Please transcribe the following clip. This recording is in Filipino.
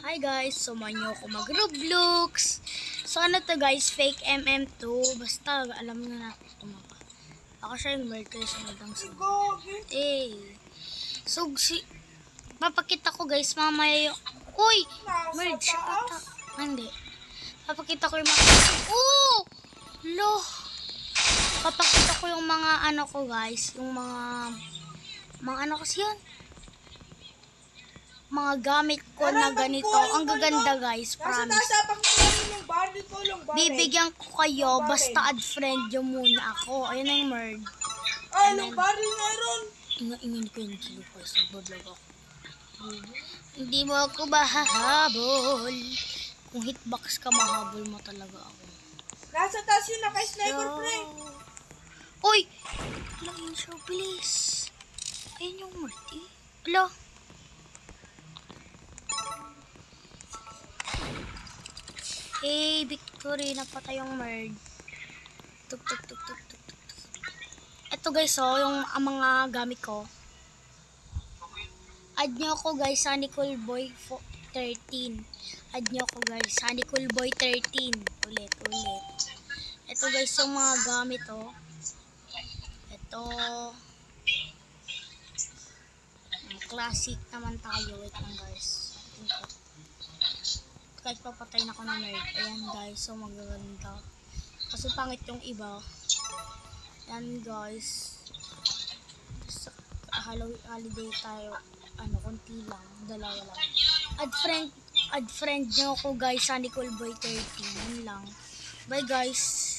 Hi guys, sumahan niyo ako mag-Roblox. So ano to guys, fake MM2. Basta alam nyo na ito mga. Ako siya yung bird kayo sa madang sunod. So papakita ko guys mamaya yung... Uy! Merge siya ata. Hindi. Papakita ko yung mga... Oh! Lo! Papakita ko yung mga ano ko guys. Yung mga ano kasi yan. Mga gamit ko na ganito. Ang gaganda guys, promise. Bibigyan ko kayo, basta add friend yung muna ako. Ayun na yung merd. Anong baril meron? Ingin ko yung kilo guys, nagbablog ako. Hindi mo ako mahahabol. Kung hitbox ka, mahabol mo talaga ako. Nasa taas yun, naka-sniper pre. Uy! Lang siya, bilis. Ayun yung merd eh. Hala. Victory, napatay yung merd. Tuk. Ito guys, oh, yung mga gamit ko. Add nyo ako guys, sa Nickelboy 13. Add nyo ako guys, sa Nickelboy 13. Ulit. Ito guys, yung mga gamit, oh. Ito. Classic naman tayo. Wait lang guys. Kahit papatay na ako ng nerd. Ayan guys, so magaganda. Kasi pangit yung iba. Ayan guys. Sa holiday tayo. Konti lang. Dalawa lang. Add friend nyo ako guys sa Nickelboy 13. Yun lang. Bye guys.